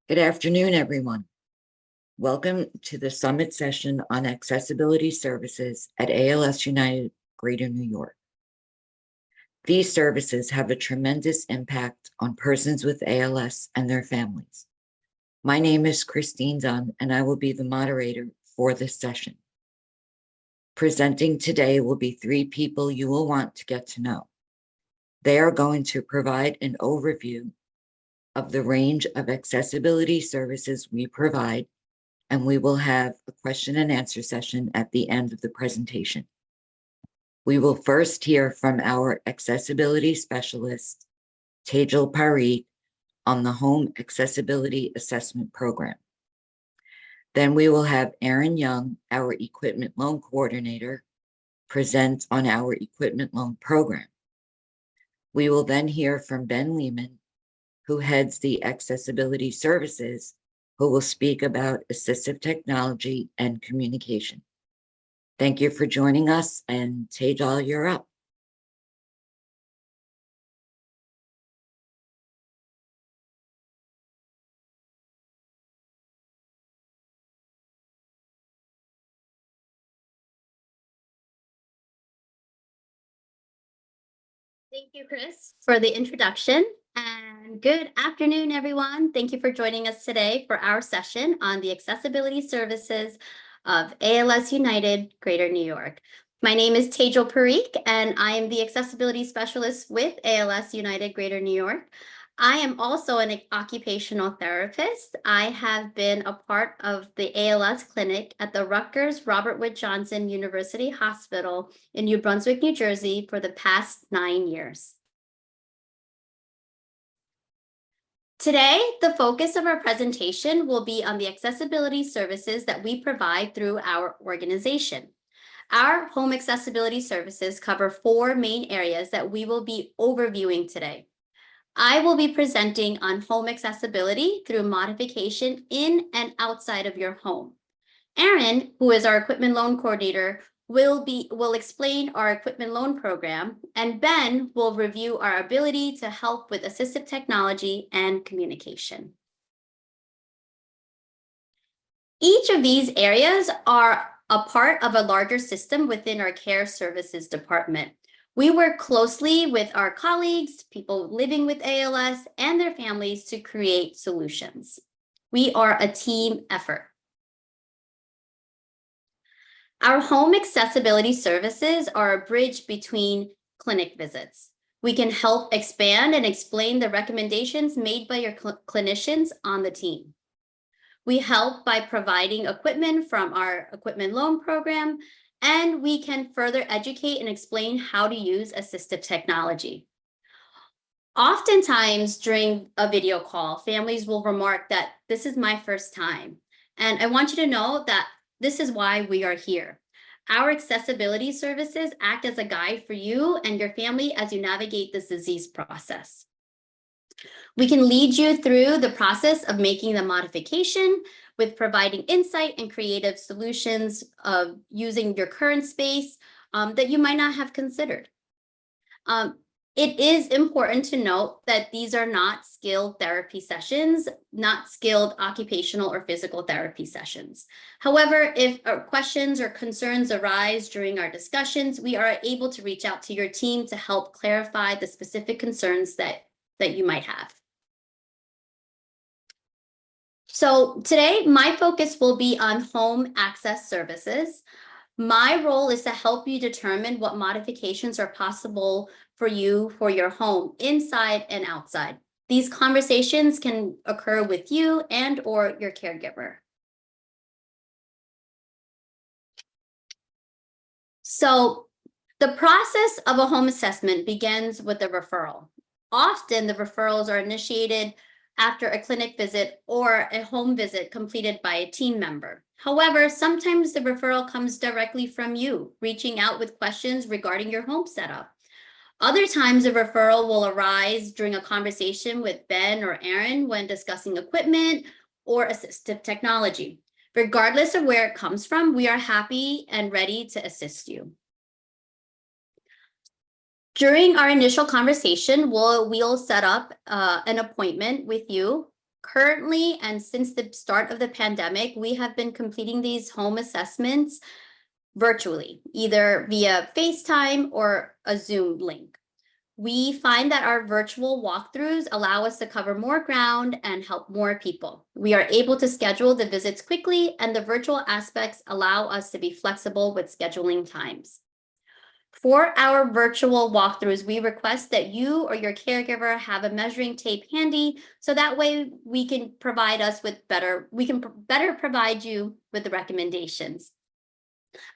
Good afternoon, everyone. Welcome to the summit session on accessibility services at ALS United Greater New York. These services have a tremendous impact on persons with ALS and their families. My name is Christine Dunn, and I will be the moderator for this session. Presenting today will be three people you will want to get to know. They are going to provide an overview of the range of accessibility services we provide, and we will have a question and answer session at the end of the presentation. We will first hear from our accessibility specialist, Tejal Parikh, on the Home Accessibility Assessment Program. Then we will have Aaron Young, our Equipment Loan Coordinator, present on our Equipment Loan Program. We will then hear from Ben Lehman, who heads the Accessibility Services, who will speak about assistive technology and communication. Thank you for joining us, and Tejal, you're up. Thank you, Chris, for the introduction. And good afternoon, everyone. Thank you for joining us today for our session on the accessibility services of ALS United Greater New York. My name is Tejal Parikh, and I am the accessibility specialist with ALS United Greater New York. I am also an occupational therapist. I have been a part of the ALS clinic at the Rutgers Robert Wood Johnson University Hospital in New Brunswick, New Jersey for the past 9 years. Today, the focus of our presentation will be on the accessibility services that we provide through our organization. Our home accessibility services cover 4 main areas that we will be overviewing today. I will be presenting on home accessibility through modification in and outside of your home. Aaron, who is our equipment loan coordinator, will explain our equipment loan program, and Ben will review our ability to help with assistive technology and communication. Each of these areas are a part of a larger system within our care services department. We work closely with our colleagues, people living with ALS, and their families to create solutions. We are a team effort. Our home accessibility services are a bridge between clinic visits. We can help expand and explain the recommendations made by your clinicians on the team. We help by providing equipment from our equipment loan program, and we can further educate and explain how to use assistive technology. Oftentimes during a video call, families will remark that this is my first time. And I want you to know that this is why we are here. Our accessibility services act as a guide for you and your family as you navigate this disease process. We can lead you through the process of making the modification, with providing insight and creative solutions of using your current space that you might not have considered. It is important to note that these are not skilled therapy sessions, not skilled occupational or physical therapy sessions. However, if questions or concerns arise during our discussions, we are able to reach out to your team to help clarify the specific concerns that you might have. So today, my focus will be on home access services. My role is to help you determine what modifications are possible for you for your home, inside and outside. These conversations can occur with you and or your caregiver. So the process of a home assessment begins with a referral. Often the referrals are initiated after a clinic visit or a home visit completed by a team member. However, sometimes the referral comes directly from you, reaching out with questions regarding your home setup. Other times, a referral will arise during a conversation with Ben or Aaron when discussing equipment or assistive technology. Regardless of where it comes from, we are happy and ready to assist you. During our initial conversation, we'll set up an appointment with you Currently, and since the start of the pandemic, we have been completing these home assessments virtually, either via FaceTime or a Zoom link. We find that our virtual walkthroughs allow us to cover more ground and help more people. We are able to schedule the visits quickly, and the virtual aspects allow us to be flexible with scheduling times. For our virtual walkthroughs, we request that you or your caregiver have a measuring tape handy, so that way we can better provide you with the recommendations.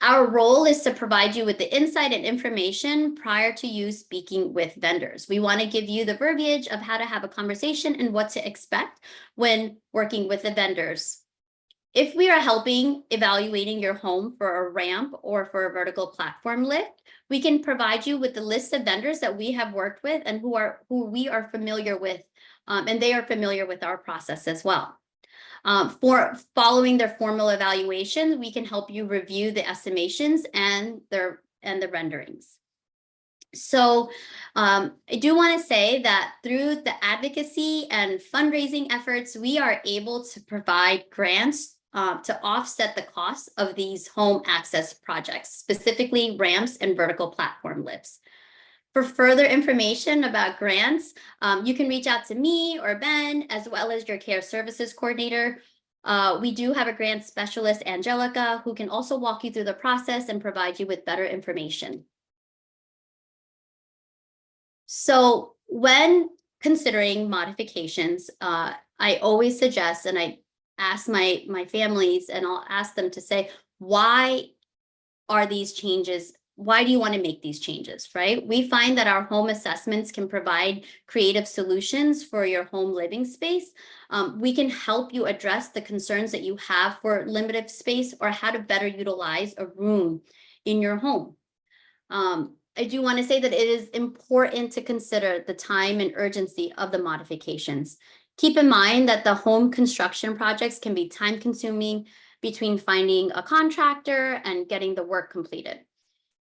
Our role is to provide you with the insight and information prior to you speaking with vendors. We want to give you the verbiage of how to have a conversation and what to expect when working with the vendors. If we are helping evaluating your home for a ramp or for a vertical platform lift, we can provide you with the list of vendors that we have worked with and who we are familiar with, and they are familiar with our process as well. For following their formal evaluations, we can help you review the estimations and the renderings. So I do want to say that through the advocacy and fundraising efforts, we are able to provide grants to offset the costs of these home access projects, specifically ramps and vertical platform lifts. For further information about grants, you can reach out to me or Ben, as well as your care services coordinator. We do have a grant specialist, Angelica, who can also walk you through the process and provide you with better information. So when considering modifications, I always suggest, and I ask my families, and I'll ask them to say, why are these changes? Why do you want to make these changes, right? We find that our home assessments can provide creative solutions for your home living space. We can help you address the concerns that you have for limited space or how to better utilize a room in your home. I do want to say that it is important to consider the time and urgency of the modifications. Keep in mind that the home construction projects can be time consuming between finding a contractor and getting the work completed.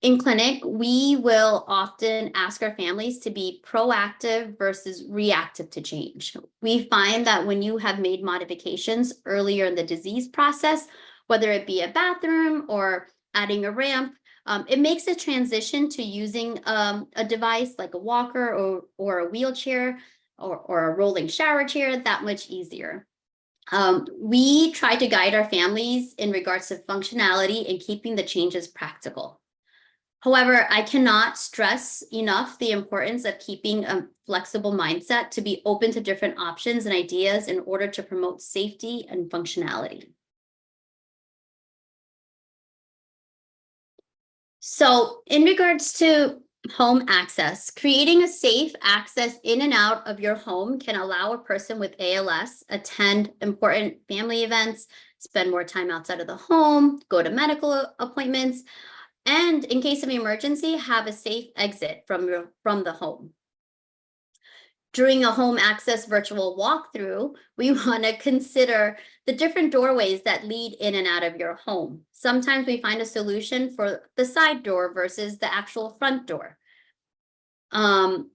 In clinic, we will often ask our families to be proactive versus reactive to change. We find that when you have made modifications earlier in the disease process, whether it be a bathroom or adding a ramp, it makes the transition to using a device like a walker or a wheelchair or a rolling shower chair that much easier. We try to guide our families in regards to functionality and keeping the changes practical. However, I cannot stress enough the importance of keeping a flexible mindset to be open to different options and ideas in order to promote safety and functionality. So in regards to home access, creating a safe access in and out of your home can allow a person with ALS attend important family events, spend more time outside of the home, go to medical appointments, and in case of emergency, have a safe exit from the home. During a home access virtual walkthrough, we want to consider the different doorways that lead in and out of your home. Sometimes we find a solution for the side door versus the actual front door. So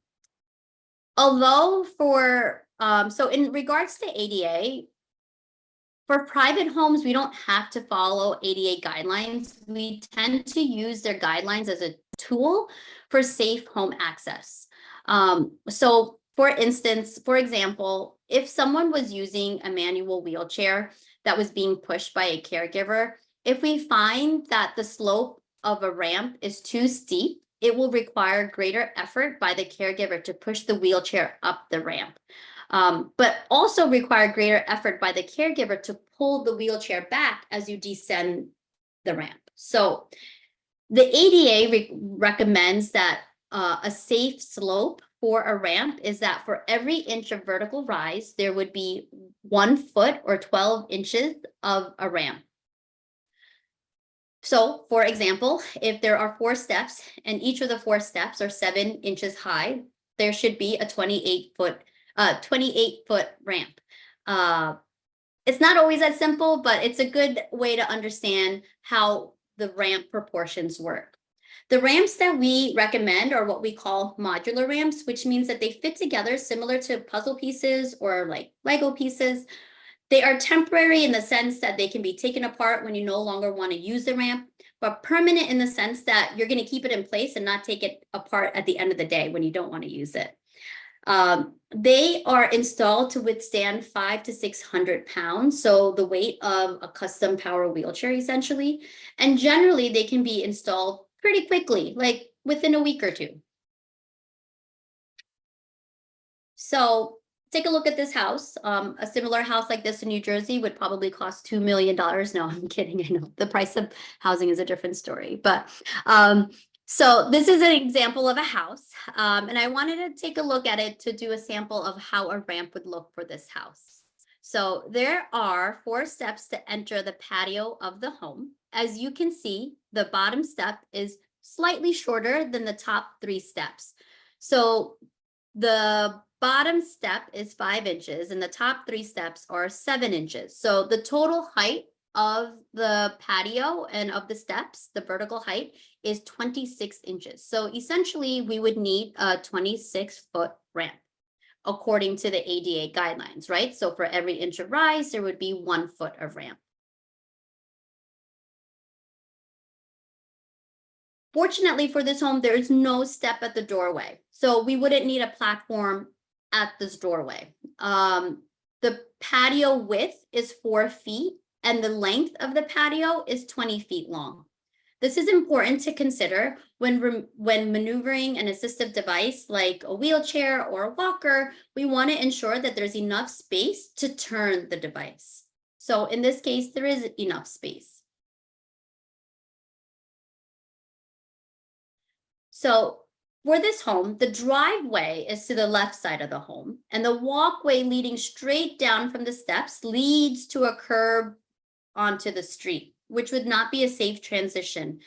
in regards to ADA, for private homes, we don't have to follow ADA guidelines. We tend to use their guidelines as a tool for safe home access. So for example, if someone was using a manual wheelchair that was being pushed by a caregiver, if we find that the slope of a ramp is too steep, it will require greater effort by the caregiver to push the wheelchair up the ramp. But also require greater effort by the caregiver to pull the wheelchair back as you descend the ramp. So the ADA recommends that a safe slope for a ramp is that for every inch of vertical rise, there would be 1 foot or 12 inches of a ramp. So for example, if there are 4 steps and each of the 4 steps are 7 inches high, there should be a 28-foot ramp. It's not always that simple, but it's a good way to understand how the ramp proportions work. The ramps that we recommend are what we call modular ramps, which means that they fit together similar to puzzle pieces or like Lego pieces. They are temporary in the sense that they can be taken apart when you no longer want to use the ramp, but permanent in the sense that you're going to keep it in place and not take it apart at the end of the day when you don't want to use it. They are installed to withstand 500 to 600 pounds, so the weight of a custom power wheelchair essentially. And generally, they can be installed pretty quickly, like within a week or two. So take a look at this house. A similar house like this in New Jersey would probably cost $2 million. No, I'm kidding. I know the price of housing is a different story, but so this is an example of a house, and I wanted to take a look at it to do a sample of how a ramp would look for this house. So there are 4 steps to enter the patio of the home. As you can see, the bottom step is slightly shorter than the top 3 steps. So the bottom step is 5 inches and the top 3 steps are 7 inches. So the total height of the patio and of the steps, the vertical height, is 26 inches. So essentially, we would need a 26-foot ramp according to the ADA guidelines, right? So for every inch of rise, there would be 1 foot of ramp. Fortunately for this home, there is no step at the doorway. So we wouldn't need a platform at this doorway. The patio width is 4 feet and the length of the patio is 20 feet long. This is important to consider when maneuvering an assistive device like a wheelchair or a walker. We want to ensure that there's enough space to turn the device. So in this case, there is enough space. So for this home, the driveway is to the left side of the home, and the walkway leading straight down from the steps leads to a curb onto the street, which would not be a safe transition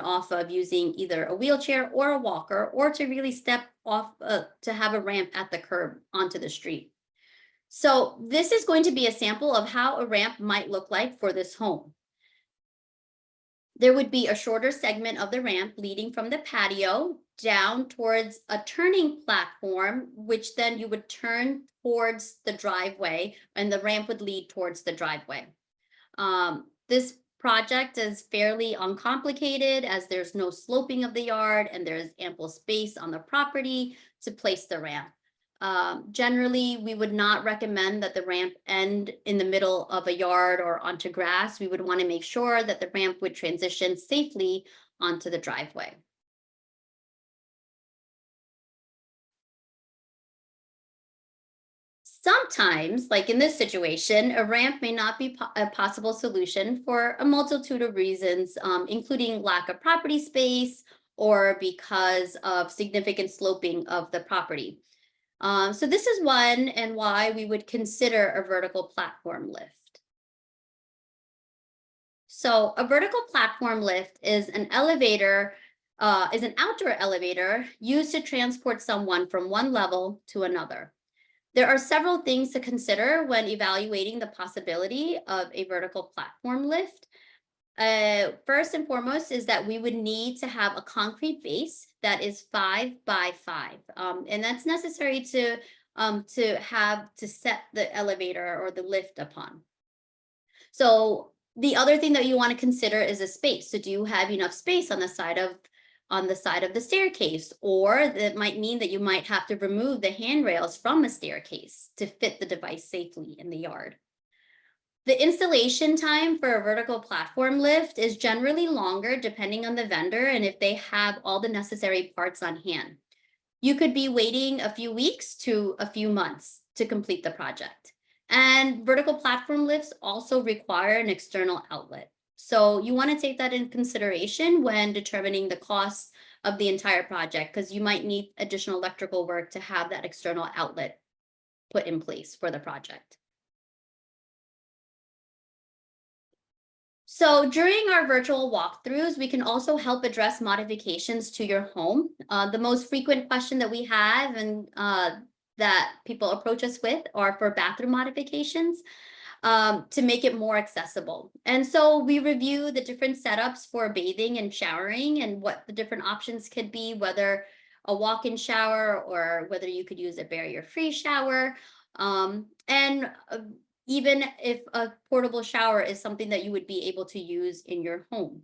off of using either a wheelchair or a walker, or to really step off to have a ramp at the curb onto the street. So this is going to be a sample of how a ramp might look like for this home. There would be a shorter segment of the ramp leading from the patio down towards a turning platform, which then you would turn towards the driveway, and the ramp would lead towards the driveway. This project is fairly uncomplicated as there's no sloping of the yard and there's ample space on the property to place the ramp. Generally, we would not recommend that the ramp end in the middle of a yard or onto grass. We would want to make sure that the ramp would transition safely onto the driveway. Sometimes, like in this situation, a ramp may not be a possible solution for a multitude of reasons, including lack of property space or because of significant sloping of the property. So this is one and why we would consider a vertical platform lift. So a vertical platform lift is an elevator, is an outdoor elevator used to transport someone from one level to another. There are several things to consider when evaluating the possibility of a vertical platform lift. First and foremost is that we would need to have a concrete base that is 5 by 5, and that's necessary to set the elevator or the lift upon. So the other thing that you want to consider is a space. So do you have enough space on the side of the staircase? Or that might mean that you might have to remove the handrails from the staircase to fit the device safely in the yard. The installation time for a vertical platform lift is generally longer depending on the vendor and if they have all the necessary parts on hand. You could be waiting a few weeks to a few months to complete the project. And vertical platform lifts also require an external outlet. So you want to take that in consideration when determining the cost of the entire project, because you might need additional electrical work to have that external outlet put in place for the project. So during our virtual walkthroughs, we can also help address modifications to your home. The most frequent question that we have and that people approach us with are for bathroom modifications. to make it more accessible. And so we review the different setups for bathing and showering and what the different options could be, whether a walk-in shower or whether you could use a barrier-free shower. And even if a portable shower is something that you would be able to use in your home.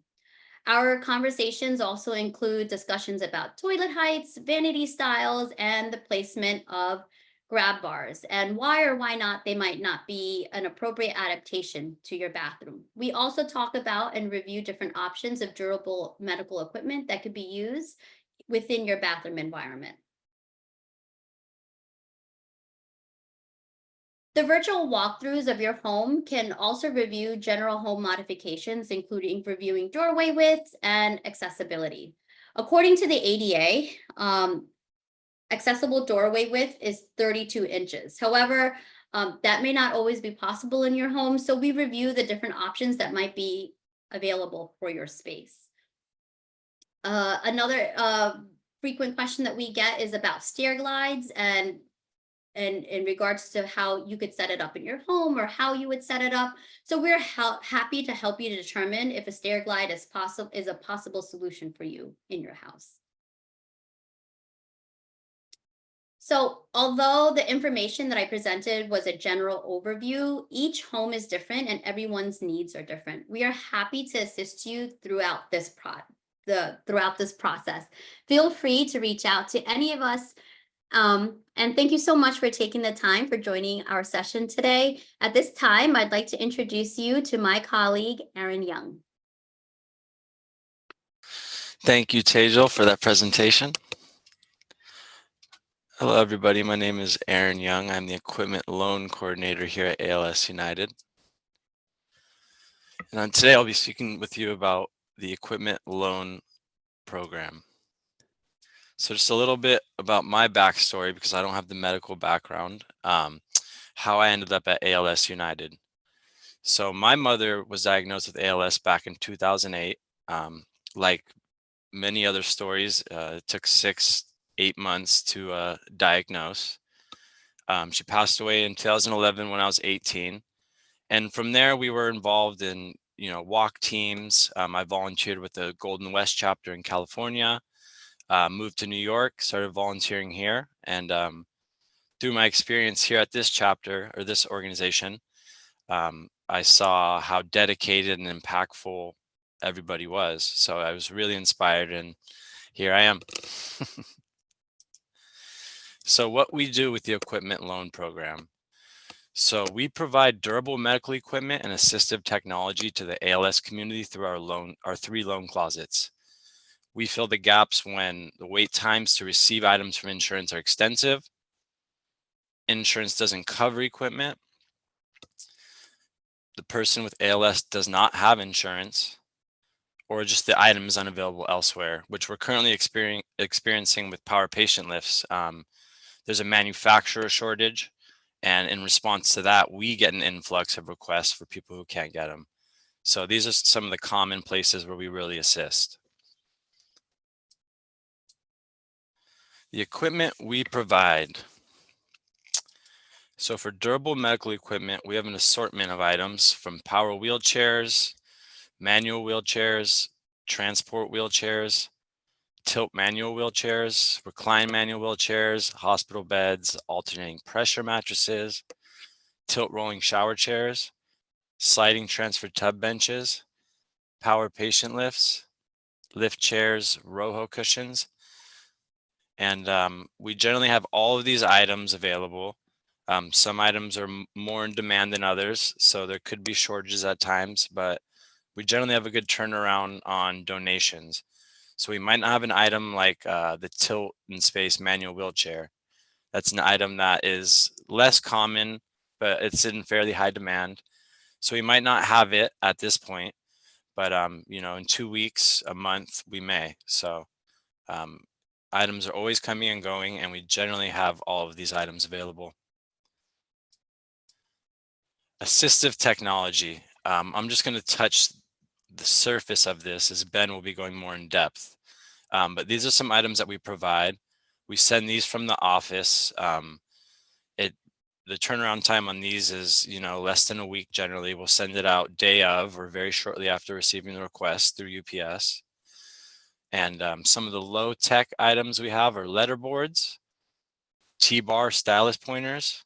Our conversations also include discussions about toilet heights, vanity styles, and the placement of grab bars and why or why not they might not be an appropriate adaptation to your bathroom. We also talk about and review different options of durable medical equipment that could be used within your bathroom environment. The virtual walkthroughs of your home can also review general home modifications, including reviewing doorway widths and accessibility. According to the ADA, accessible doorway width is 32 inches. However, that may not always be possible in your home, so we review the different options that might be available for your space. Another frequent question that we get is about stair glides and in regards to how you could set it up in your home or how you would set it up. So we're happy to help you to determine if a stair glide is a possible solution for you in your house. So although the information that I presented was a general overview, each home is different and everyone's needs are different. We are happy to assist you throughout this process. Feel free to reach out to any of us. And thank you so much for taking the time for joining our session today. At this time, I'd like to introduce you to my colleague, Aaron Young. Thank you, Tejal, for that presentation. Hello, everybody. My name is Aaron Young. I'm the Equipment Loan Coordinator here at ALS United. And today I'll be speaking with you about the Equipment Loan Program. So just a little bit about my backstory, because I don't have the medical background, how I ended up at ALS United. So my mother was diagnosed with ALS back in 2008. Like many other stories, it took 6-8 months to diagnose. She passed away in 2011 when I was 18. And from there, we were involved in, walk teams. I volunteered with the Golden West chapter in California, moved to New York, started volunteering here. And through my experience here at this chapter or this organization, I saw how dedicated and impactful everybody was. So I was really inspired, and here I am. So what we do with the Equipment Loan Program. So we provide durable medical equipment and assistive technology to the ALS community through our 3 loan closets. We fill the gaps when the wait times to receive items from insurance are extensive, insurance doesn't cover equipment, the person with ALS does not have insurance, or just the item is unavailable elsewhere, which we're currently experiencing with power patient lifts. There's a manufacturer shortage, and in response to that, we get an influx of requests for people who can't get them. So these are some of the common places where we really assist. The equipment we provide. So for durable medical equipment, we have an assortment of items from power wheelchairs, manual wheelchairs, transport wheelchairs, tilt manual wheelchairs, recline manual wheelchairs, hospital beds, alternating pressure mattresses, tilt rolling shower chairs, sliding transfer tub benches, power patient lifts, lift chairs, Roho cushions. And we generally have all of these items available. Some items are more in demand than others, so there could be shortages at times, but we generally have a good turnaround on donations. So we might not have an item like the tilt and space manual wheelchair. That's an item that is less common, but it's in fairly high demand. So we might not have it at this point, but in 2 weeks, a month, we may. So items are always coming and going, and we generally have all of these items available. Assistive technology. I'm just going to touch the surface of this, as Ben will be going more in depth. But these are some items that we provide. We send these from the office. the turnaround time on these is, less than a week generally. We'll send it out day of or very shortly after receiving the request through UPS. And some of the low tech items we have are letterboards, T-bar stylus pointers,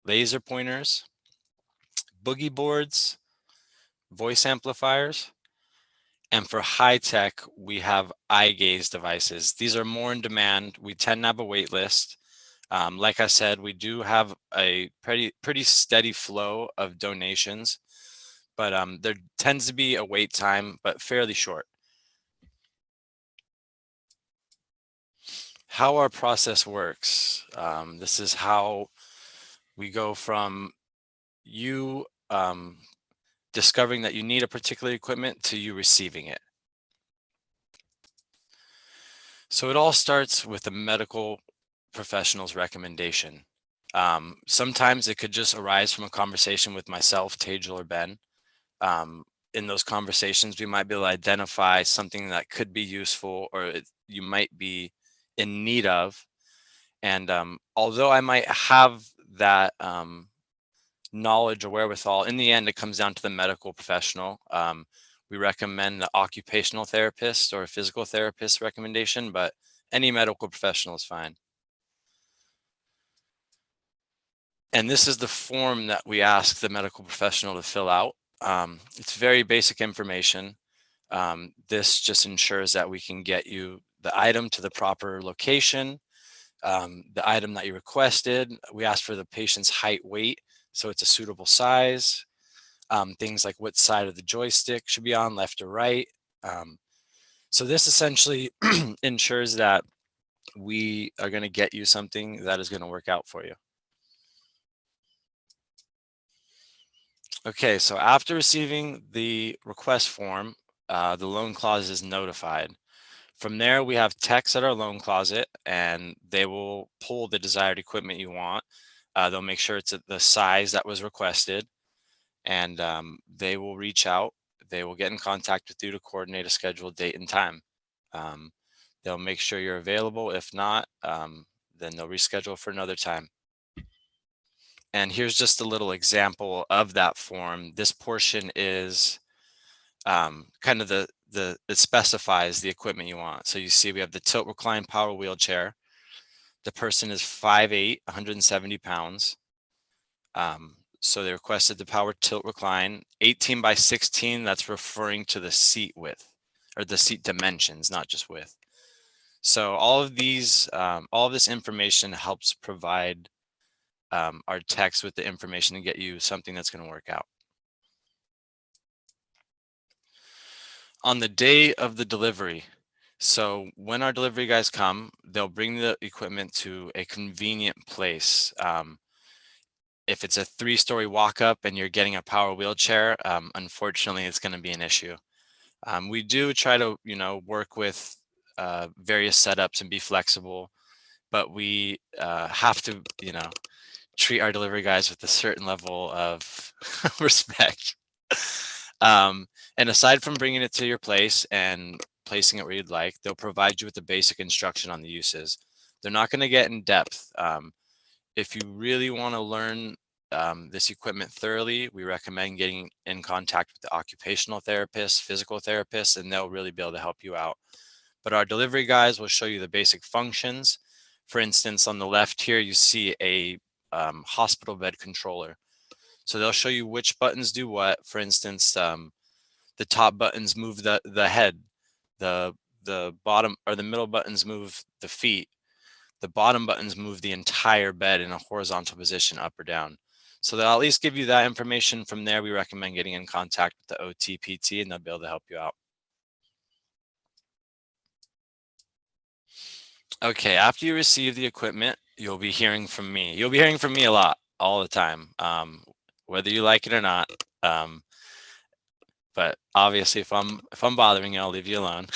laser pointers, boogie boards, voice amplifiers. And for high tech, we have eye gaze devices. These are more in demand. We tend to have a wait list. Like I said, we do have a pretty steady flow of donations, but there tends to be a wait time, but fairly short. How our process works. This is how we go from you discovering that you need a particular equipment to you receiving it. So it all starts with a medical professional's recommendation. Sometimes it could just arise from a conversation with myself, Tejal, or Ben. In those conversations, we might be able to identify something that could be useful or you might be in need of. And although I might have that knowledge or wherewithal, in the end, it comes down to the medical professional. We recommend the occupational therapist or a physical therapist recommendation, but any medical professional is fine. And this is the form that we ask the medical professional to fill out. It's very basic information. This just ensures that we can get you the item to the proper location, the item that you requested. We ask for the patient's height, weight, so it's a suitable size. Things like what side of the joystick should be on, left or right. So this essentially ensures that we are going to get you something that is going to work out for you. Okay, so after receiving the request form, the loan closet is notified. From there, we have techs at our loan closet, and they will pull the desired equipment you want. They'll make sure it's at the size that was requested, and they will reach out. They will get in contact with you to coordinate a scheduled date and time. They'll make sure you're available. If not, then they'll reschedule for another time. And here's just a little example of that form. This portion is kind of it specifies the equipment you want. So you see we have the tilt recline power wheelchair. The person is 5'8", 170 pounds. So they requested the power tilt recline, 18 by 16. That's referring to the seat width or the seat dimensions, not just width. So all of these, all of this information helps provide our techs with the information to get you something that's going to work out. On the day of the delivery, so when our delivery guys come, they'll bring the equipment to a convenient place. If it's a 3-story walk-up and you're getting a power wheelchair, unfortunately, it's going to be an issue. We do try to, work with various setups and be flexible, but we have to, treat our delivery guys with a certain level of respect. And aside from bringing it to your place and placing it where you'd like, they'll provide you with the basic instruction on the uses. They're not going to get in depth. If you really want to learn this equipment thoroughly, we recommend getting in contact with the occupational therapist, physical therapist, and they'll really be able to help you out. But our delivery guys will show you the basic functions. For instance, on the left here, you see a hospital bed controller. So they'll show you which buttons do what. For instance, the top buttons move the head, the bottom or the middle buttons move the feet, the bottom buttons move the entire bed in a horizontal position, up or down. So they'll at least give you that information. From there, we recommend getting in contact with the OT/PT, and they'll be able to help you out. Okay, after you receive the equipment, you'll be hearing from me. You'll be hearing from me a lot, all the time, whether you like it or not. But obviously, if I'm bothering you, I'll leave you alone.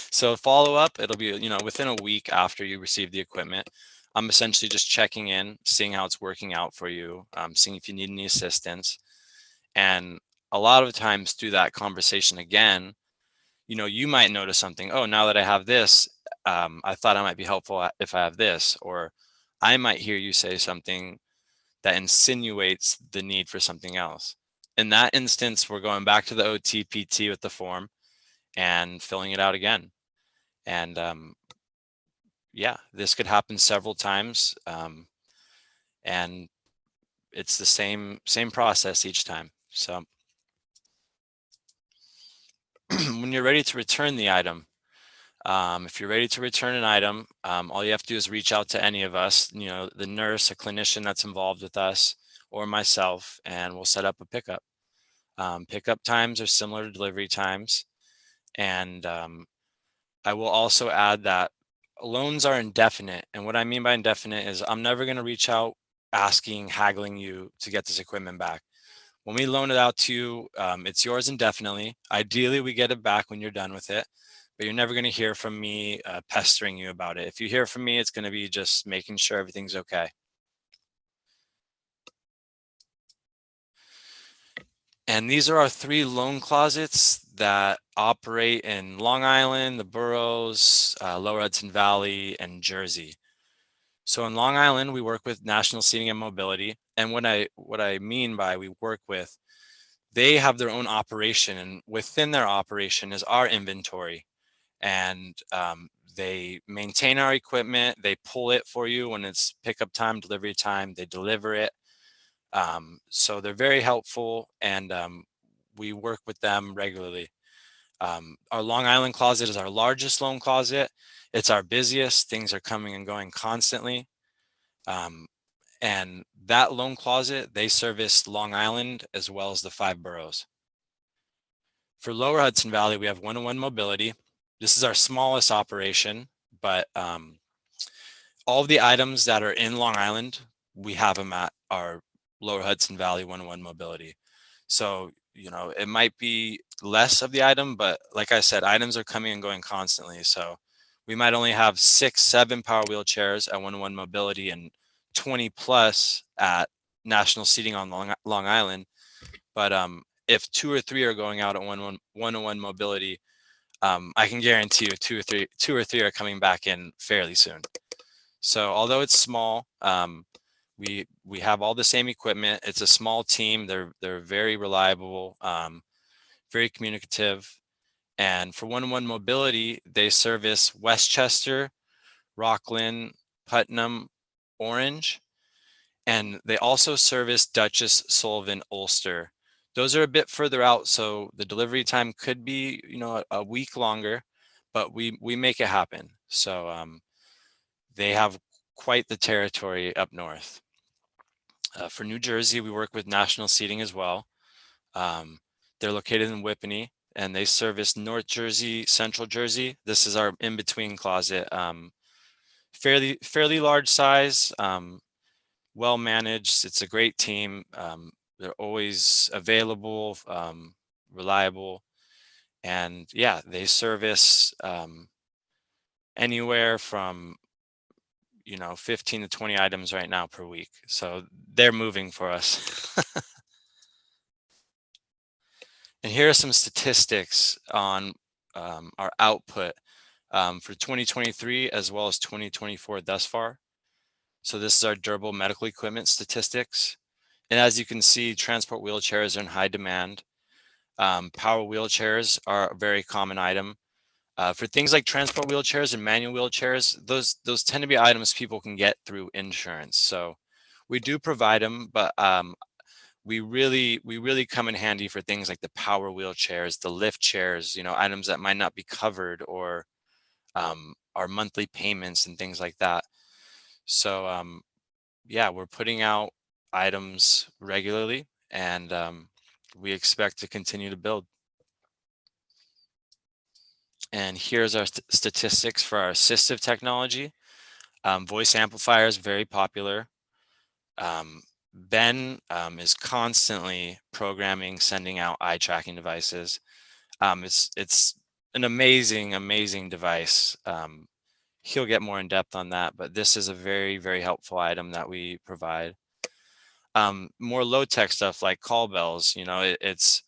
So follow up, it'll be within a week after you receive the equipment. I'm essentially just checking in, seeing how it's working out for you, seeing if you need any assistance. And a lot of times through that conversation again, you might notice something. Oh, now that I have this, I thought it might be helpful if I have this, or I might hear you say something that insinuates the need for something else. In that instance, we're going back to the OTPT with the form and filling it out again. And yeah, this could happen several times. And it's the same process each time. So when you're ready to return the item, if you're ready to return an item, all you have to do is reach out to any of us, the nurse, a clinician that's involved with us, or myself, and we'll set up a pickup. Pickup times are similar to delivery times. And I will also add that loans are indefinite. And what I mean by indefinite is I'm never going to reach out asking, haggling you to get this equipment back. When we loan it out to you, it's yours indefinitely. Ideally, we get it back when you're done with it, but you're never going to hear from me pestering you about it. If you hear from me, it's going to be just making sure everything's okay. And these are our 3 loan closets that operate in Long Island, the boroughs, Lower Hudson Valley, and Jersey. So in Long Island, we work with National Seating and Mobility. And what I mean by we work with, they have their own operation, and within their operation is our inventory. And they maintain our equipment. They pull it for you when it's pickup time, delivery time. They deliver it. So they're very helpful, and we work with them regularly. Our Long Island closet is our largest loan closet. It's our busiest. Things are coming and going constantly. And that loan closet, they service Long Island as well as the 5 boroughs. For Lower Hudson Valley, we have 101 Mobility. This is our smallest operation, but all of the items that are in Long Island, we have them at our Lower Hudson Valley 101 Mobility. So, it might be less of the item, but like I said, items are coming and going constantly. So we might only have 6, 7 power wheelchairs at 101 Mobility and 20 plus at National Seating on Long Island. But if 2 or 3 are going out at 101 Mobility, I can guarantee you 2 or 3 are coming back in fairly soon. So although it's small, we have all the same equipment. It's a small team. They're very reliable, very communicative. And for 101 Mobility, they service Westchester, Rockland, Putnam, Orange, and they also service Dutchess, Sullivan, Ulster. Those are a bit further out, so the delivery time could be, a week longer, but we make it happen. So they have quite the territory up north. For New Jersey, we work with National Seating as well. They're located in Whippany, and they service North Jersey, Central Jersey. This is our in-between closet. Fairly large size, well managed. It's a great team. They're always available, reliable, and yeah, they service anywhere from 15 to 20 items right now per week. So they're moving for us. And here are some statistics on our output for 2023 as well as 2024 thus far. So this is our durable medical equipment statistics. And as you can see, transport wheelchairs are in high demand. Power wheelchairs are a very common item. For things like transport wheelchairs and manual wheelchairs, those tend to be items people can get through insurance. So we do provide them, but we really come in handy for things like the power wheelchairs, the lift chairs, items that might not be covered, or our monthly payments and things like that. So yeah, we're putting out items regularly, and we expect to continue to build. And here's our statistics for our assistive technology. Voice amplifier is very popular. Ben is constantly programming, sending out eye tracking devices. It's an amazing device. He'll get more in depth on that, but this is a very helpful item that we provide. More low tech stuff like call bells. It's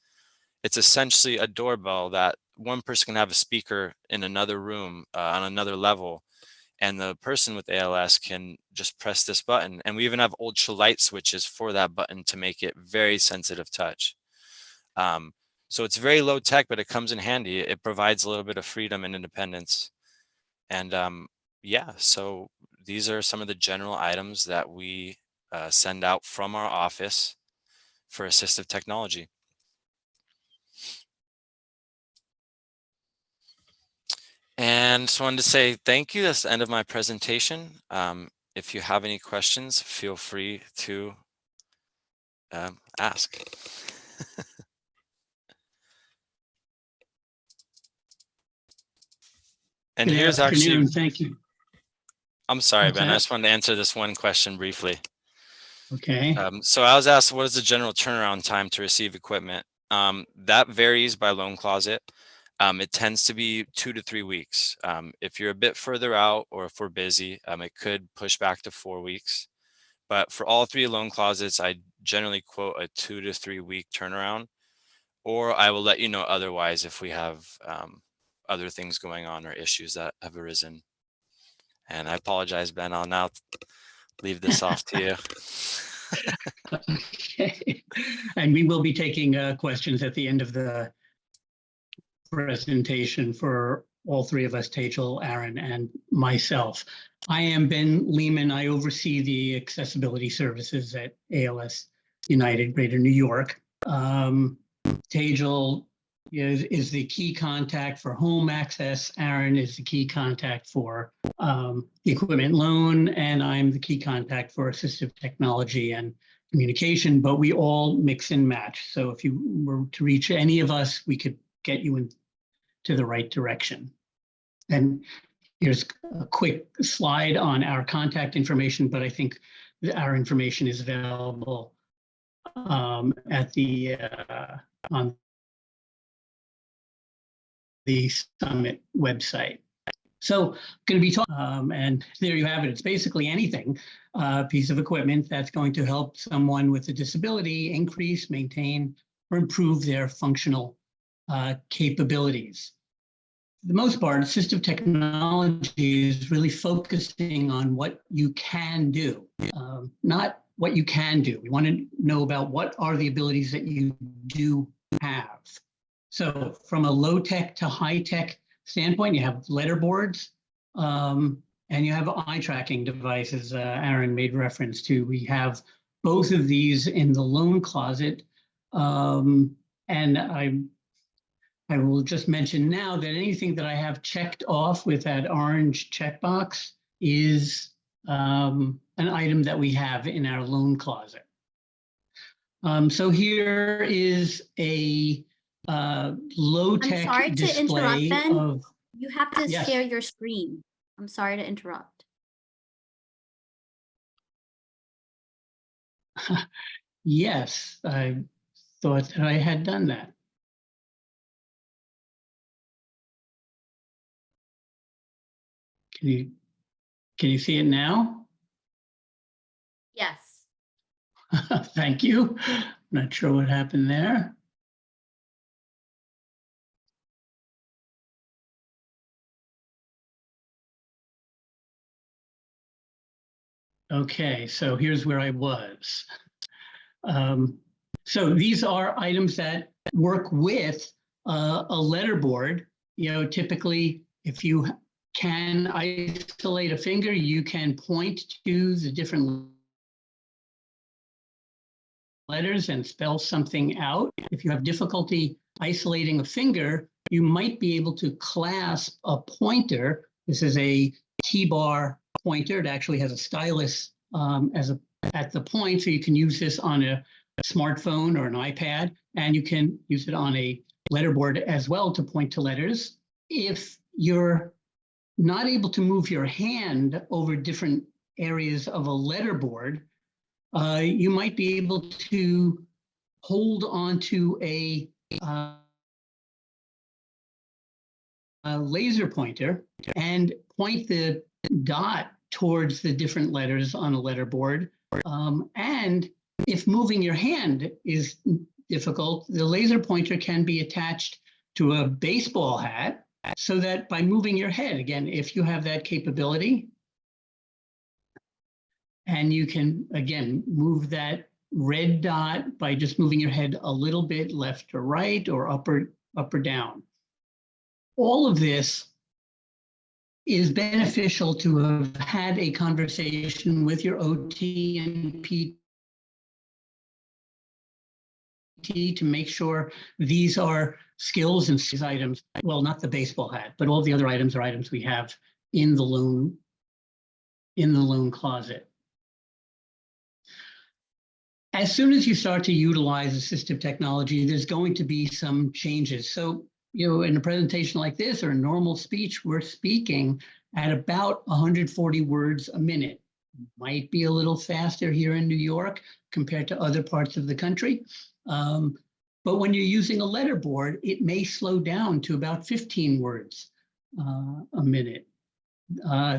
essentially a doorbell that one person can have a speaker in another room on another level, and the person with ALS can just press this button. And we even have ultra light switches for that button to make it very sensitive touch. So it's very low tech, but it comes in handy. It provides a little bit of freedom and independence. And yeah, so these are some of the general items that we send out from our office for assistive technology. And just wanted to say thank you. That's the end of my presentation. If you have any questions, feel free to ask. And Good here's afternoon. actually, Thank you. I'm sorry, What's Ben, I that? just wanted to answer this one question briefly. Okay. So I was asked, what is the general turnaround time to receive equipment? That varies by loan closet. It tends to be 2 to 3 weeks. If you're a bit further out or if we're busy, it could push back to 4 weeks. But for all 3 loan closets, I generally quote a 2 to 3 week turnaround, or I will let you know otherwise if we have other things going on or issues that have arisen. And I apologize, Ben. I'll now leave this off to you. Okay. And we will be taking questions at the end of the presentation for all three of us, Tejal, Aaron, and myself. I am Ben Lehman. I oversee the accessibility services at ALS United Greater New York. Tejal is the key contact for home access. Aaron is the key contact for the equipment loan, and I'm the key contact for assistive technology and communication, but we all mix and match. So if you were to reach any of us, we could get you into the right direction. And here's a quick slide on our contact information, but I think our information is available at the on the Summit website. So going to be talking, and there you have it. It's basically anything, piece of equipment that's going to help someone with a disability increase, maintain, or improve their functional capabilities. For the most part, assistive technology is really focusing on what you can do, not what you can do. We want to know about what are the abilities that you do have. So from a low tech to high tech standpoint, you have letterboards and you have eye tracking devices. Aaron made reference to. We have both of these in the loan closet. And I will just mention now that anything that I have checked off with that orange checkbox is an item that we have in our loan closet. So here is a low-tech display of. You have to Yes. share your screen. I'm sorry to interrupt. Yes, I thought that I had done that. Can you see it now? Yes. Thank you. Not sure what happened there. Okay, so here's where I was. So these are items that work with a letterboard. You know, typically, if you can isolate a finger, you can point to the different letters and spell something out. If you have difficulty isolating a finger, you might be able to clasp a pointer. This is a T-bar pointer. It actually has a stylus at the point, so you can use this on a smartphone or an iPad, and you can use it on a letterboard as well to point to letters. If you're not able to move your hand over different areas of a letterboard, you might be able to hold onto a laser pointer and point the dot towards the different letters on a letterboard. And if moving your hand is difficult, the laser pointer can be attached to a baseball hat, so that by moving your head, again, if you have that capability, and you can, again, move that red dot by just moving your head a little bit left or right or up or down. All of this is beneficial to have had a conversation with your OT and PT to make sure these are skills and these items, well, not the baseball hat, but all the other items are items we have in the loan closet. As soon as you start to utilize assistive technology, there's going to be some changes. So, in a presentation like this or a normal speech, we're speaking at about 140 words a minute. Might be a little faster here in New York compared to other parts of the country. But when you're using a letterboard, it may slow down to about 15 words a minute.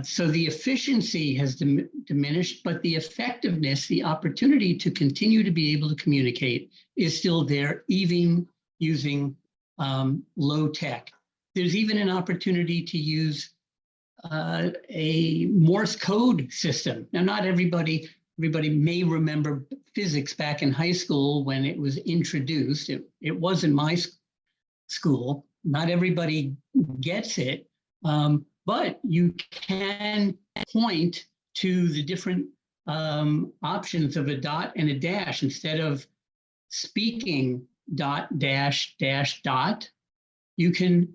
So the efficiency has diminished, but the effectiveness, the opportunity to continue to be able to communicate is still there, even using low tech. There's even an opportunity to use a Morse code system. Now, not everybody may remember physics back in high school when it was introduced. It was in my school. Not everybody gets it. But you can point to the different options of a dot and a dash. Instead of speaking dot, dash, dash, dot, you can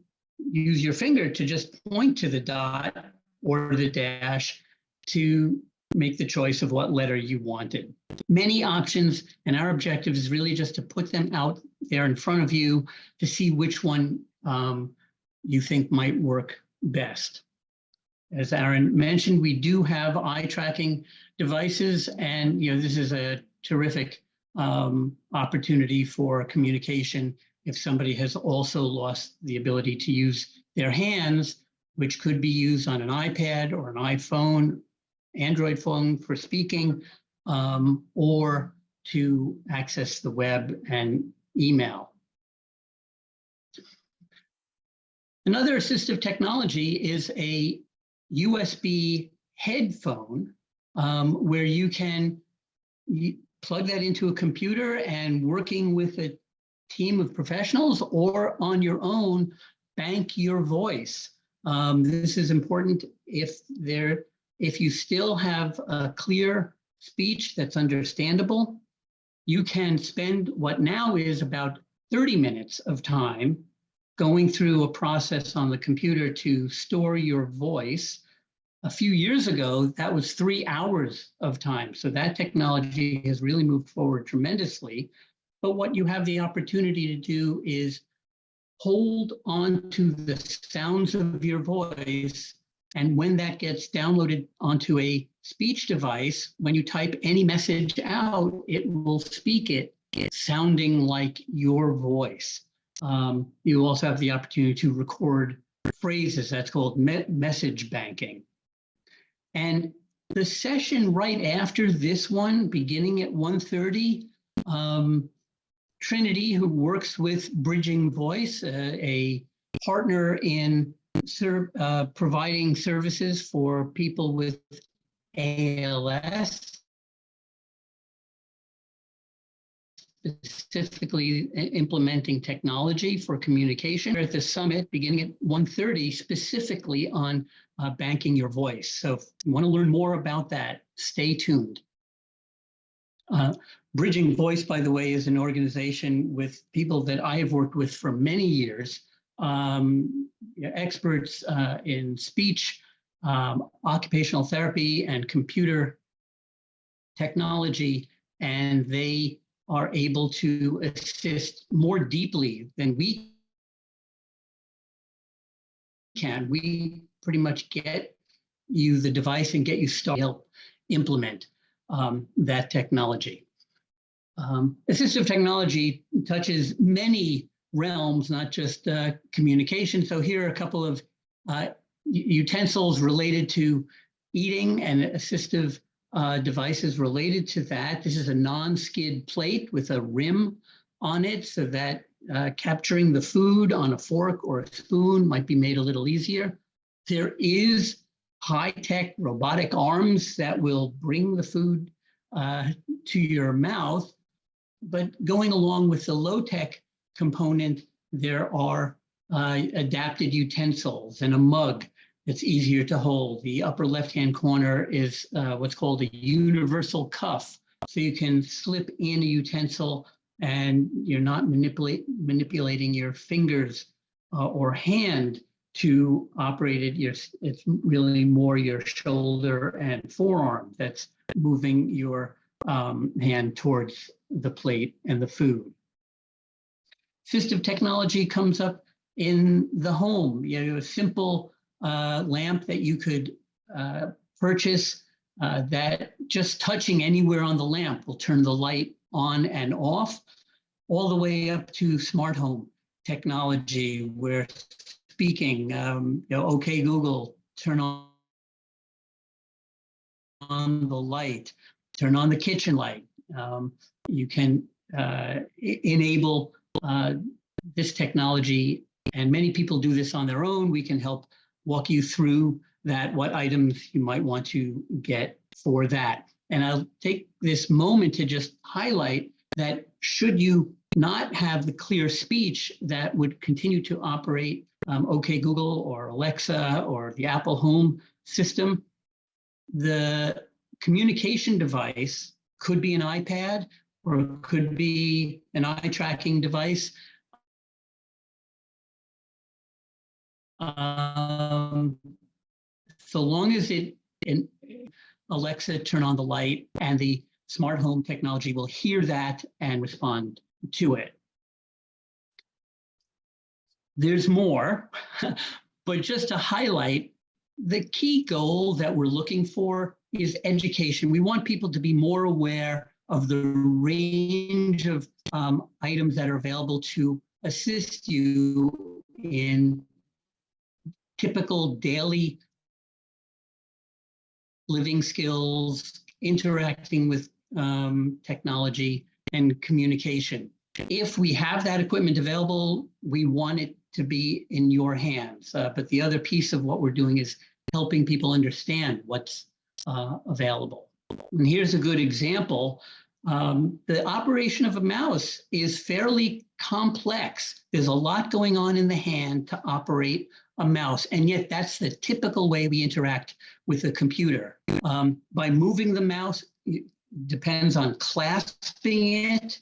use your finger to just point to the dot or the dash to make the choice of what letter you wanted. Many options, and our objective is really just to put them out there in front of you to see which one you think might work best. As Aaron mentioned, we do have eye tracking devices, and this is a terrific opportunity for communication if somebody has also lost the ability to use their hands, which could be used on an iPad or an iPhone, Android phone for speaking, or to access the web and email. Another assistive technology is a USB headphone where you can plug that into a computer and working with a team of professionals or on your own, bank your voice. This is important if you still have a clear speech that's understandable. You can spend what now is about 30 minutes of time going through a process on the computer to store your voice. A few years ago, that was 3 hours of time. So that technology has really moved forward tremendously. But what you have the opportunity to do is hold on to the sounds of your voice. And when that gets downloaded onto a speech device, when you type any message out, it will speak it sounding like your voice. You also have the opportunity to record phrases. That's called message banking. And the session right after this one, beginning at 1:30, Trinity, who works with Bridging Voice, a partner in providing services for people with ALS, specifically implementing technology for communication. We're at the summit beginning at 1:30, specifically on banking your voice. So if you want to learn more about that, stay tuned. Bridging Voice, by the way, is an organization with people that I have worked with for many years, experts in speech, occupational therapy, and computer technology, and they are able to assist more deeply than we can. We pretty much get you the device and get you started to help implement that technology. Assistive technology touches many realms, not just communication. So here are a couple of utensils related to eating and assistive devices related to that. This is a non-skid plate with a rim on it so that capturing the food on a fork or a spoon might be made a little easier. There is high-tech robotic arms that will bring the food to your mouth, but going along with the low-tech component, there are adapted utensils and a mug that's easier to hold. The upper left-hand corner is what's called a universal cuff. So you can slip in a utensil and you're not manipulating your fingers or hand to operate it. It's really more your shoulder and forearm that's moving your hand towards the plate and the food. Assistive technology comes up in the home. You know, a simple lamp that you could purchase that just touching anywhere on the lamp will turn the light on and off, all the way up to smart home technology where speaking, you know, okay, Google, turn on the light, turn on the kitchen light. You can enable this technology, and many people do this on their own. We can help walk you through that, what items you might want to get for that. And I'll take this moment to just highlight that should you not have the clear speech that would continue to operate OK Google or Alexa or the Apple Home system, the communication device could be an iPad or it could be an eye tracking device. So long as Alexa, turn on the light, and the smart home technology will hear that and respond to it. There's more, but just to highlight, the key goal that we're looking for is education. We want people to be more aware of the range of items that are available to assist you in typical daily living skills, interacting with technology and communication. If we have that equipment available, we want it to be in your hands. But the other piece of what we're doing is helping people understand what's available. And here's a good example. The operation of a mouse is fairly complex. There's a lot going on in the hand to operate a mouse, and yet that's the typical way we interact with a computer. By moving the mouse, it depends on clasping it,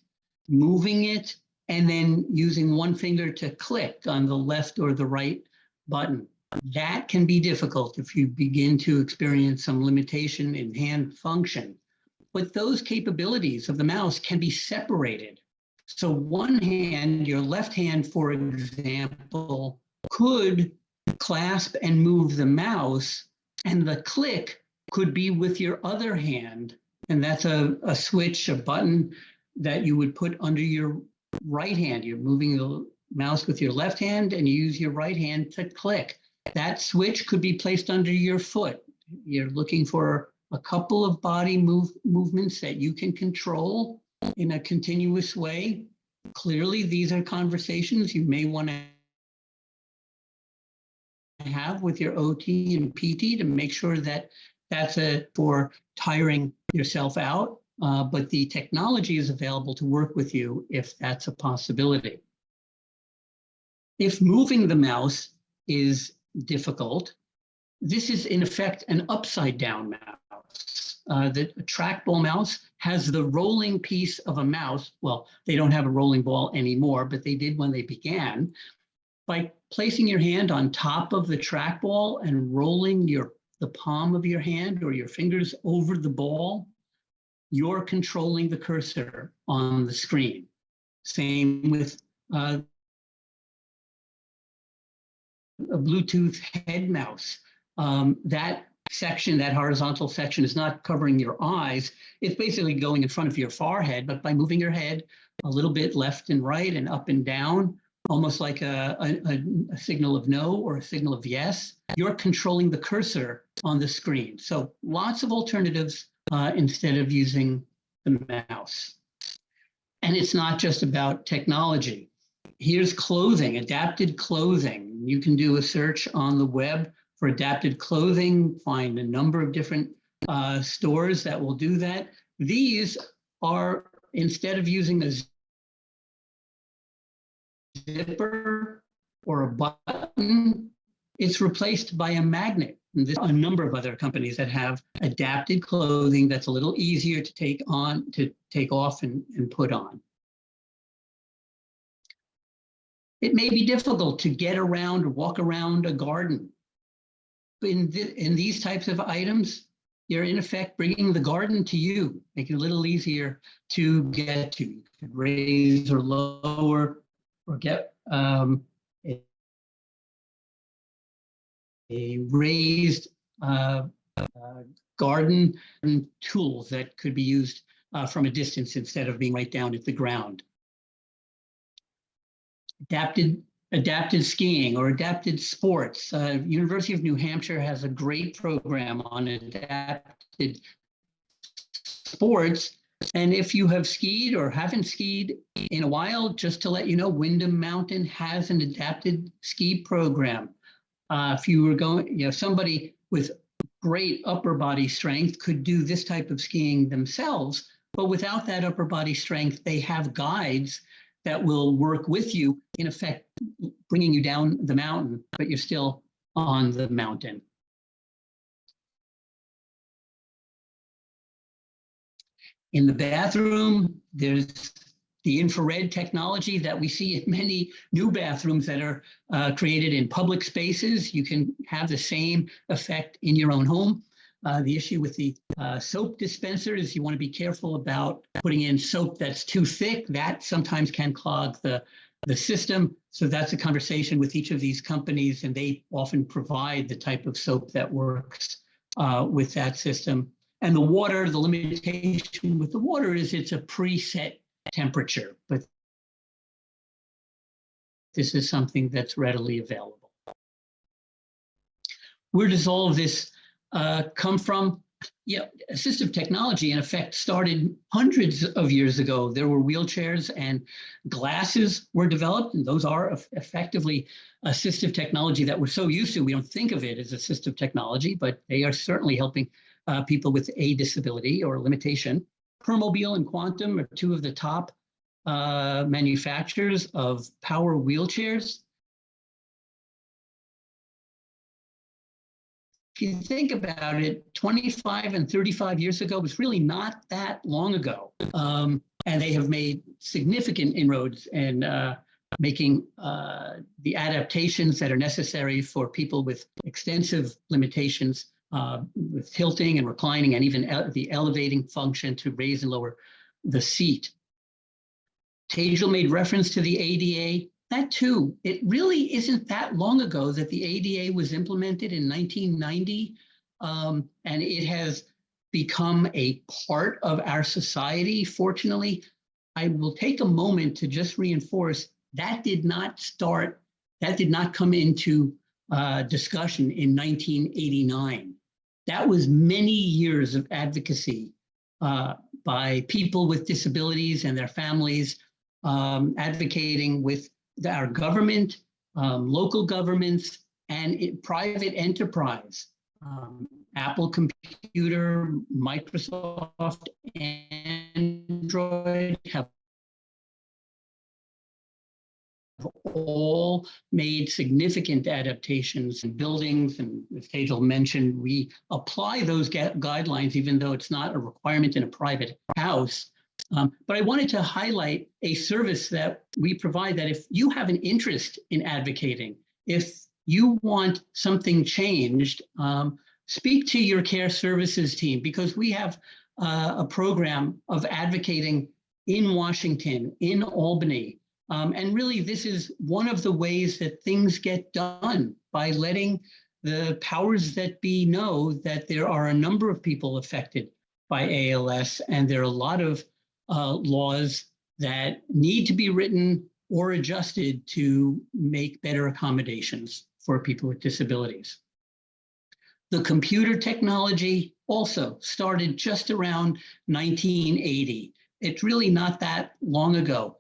moving it, and then using one finger to click on the left or the right button. That can be difficult if you begin to experience some limitation in hand function. But those capabilities of the mouse can be separated. So one hand, your left hand, for example, could clasp and move the mouse, and the click could be with your other hand. And that's a switch, a button that you would put under your right hand. You're moving the mouse with your left hand and you use your right hand to click. That switch could be placed under your foot. You're looking for a couple of body movements that you can control in a continuous way. Clearly, these are conversations you may want to have with your OT and PT to make sure that that's for tiring yourself out. But the technology is available to work with you if that's a possibility. If moving the mouse is difficult, this is in effect an upside down mouse. The trackball mouse has the rolling piece of a mouse. Well, they don't have a rolling ball anymore, but they did when they began. By placing your hand on top of the trackball and rolling the palm of your hand or your fingers over the ball, you're controlling the cursor on the screen. Same with a Bluetooth head mouse. That section, that horizontal section, is not covering your eyes. It's basically going in front of your forehead, but by moving your head a little bit left and right and up and down, almost like a signal of no or a signal of yes, you're controlling the cursor on the screen. So lots of alternatives instead of using the mouse. And it's not just about technology. Here's clothing, adapted clothing. You can do a search on the web for adapted clothing, find a number of different stores that will do that. These are, instead of using a zipper or a button, it's replaced by a magnet. And there's a number of other companies that have adapted clothing that's a little easier to take off and put on. It may be difficult to get around or walk around a garden. But in these types of items, you're in effect bringing the garden to you, making it a little easier to get to. You could raise or lower or get a raised garden tools that could be used from a distance instead of being right down at the ground. Adapted skiing or adapted sports. University of New Hampshire has a great program on adapted sports. And if you have skied or haven't skied in a while, just to let you know, Windham Mountain has an adapted ski program. If you were going, somebody with great upper body strength could do this type of skiing themselves, but without that upper body strength, they have guides that will work with you, in effect, bringing you down the mountain, but you're still on the mountain. In the bathroom, there's the infrared technology that we see in many new bathrooms that are created in public spaces. You can have the same effect in your own home. The issue with the soap dispenser is you want to be careful about putting in soap that's too thick. That sometimes can clog the system. So that's a conversation with each of these companies, and they often provide the type of soap that works with that system. And the water, the limitation with the water is it's a preset temperature, but this is something that's readily available. Where does all of this come from? Yeah, assistive technology in effect started hundreds of years ago. There were wheelchairs and glasses were developed, and those are effectively assistive technology that we're so used to. We don't think of it as assistive technology, but they are certainly helping people with a disability or limitation. Permobile and Quantum are two of the top manufacturers of power wheelchairs. If you think about it, 25 and 35 years ago was really not that long ago. And they have made significant inroads in making the adaptations that are necessary for people with extensive limitations with tilting and reclining and even the elevating function to raise and lower the seat. Tejal made reference to the ADA. That too, it really isn't that long ago that the ADA was implemented in 1990, and it has become a part of our society. Fortunately, I will take a moment to just reinforce that did not come into discussion in 1989. That was many years of advocacy by people with disabilities and their families, advocating with our government, local governments, and private enterprise. Apple Computer, Microsoft, Android have all made significant adaptations in buildings. And as Tejal mentioned, we apply those guidelines, even though it's not a requirement in a private house. But I wanted to highlight a service that we provide that if you have an interest in advocating, if you want something changed, speak to your care services team, because we have a program of advocating in Washington, in Albany. And really, this is one of the ways that things get done, by letting the powers that be know that there are a number of people affected by ALS, and there are a lot of laws that need to be written or adjusted to make better accommodations for people with disabilities. The computer technology also started just around 1980. It's really not that long ago.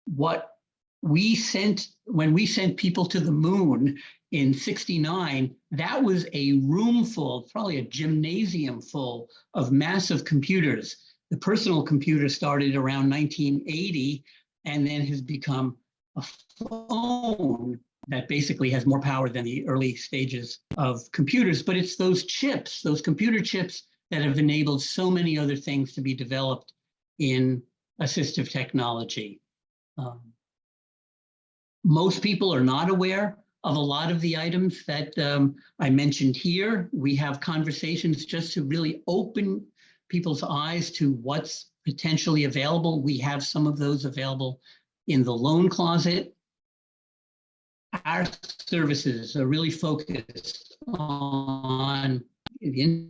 What when we sent people to the moon in '69, that was a room full, probably a gymnasium full of massive computers. The personal computer started around 1980 and then has become a phone that basically has more power than the early stages of computers. But it's those chips, those computer chips, that have enabled so many other things to be developed in assistive technology. Most people are not aware of a lot of the items that I mentioned here. We have conversations just to really open people's eyes to what's potentially available. We have some of those available in the loan closet. Our services are really focused on the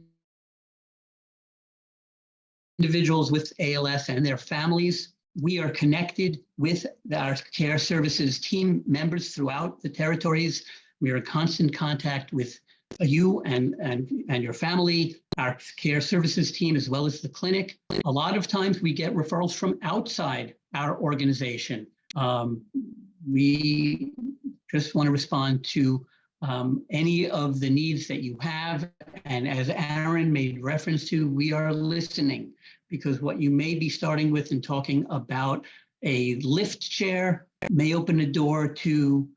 individuals with ALS and their families. We are connected with our care services team members throughout the territories. We are in constant contact with you and your family, our care services team, as well as the clinic. A lot of times we get referrals from outside our organization. We just want to respond to any of the needs that you have. And as Aaron made reference to, we are listening, because what you may be starting with and talking about a lift chair may open a door to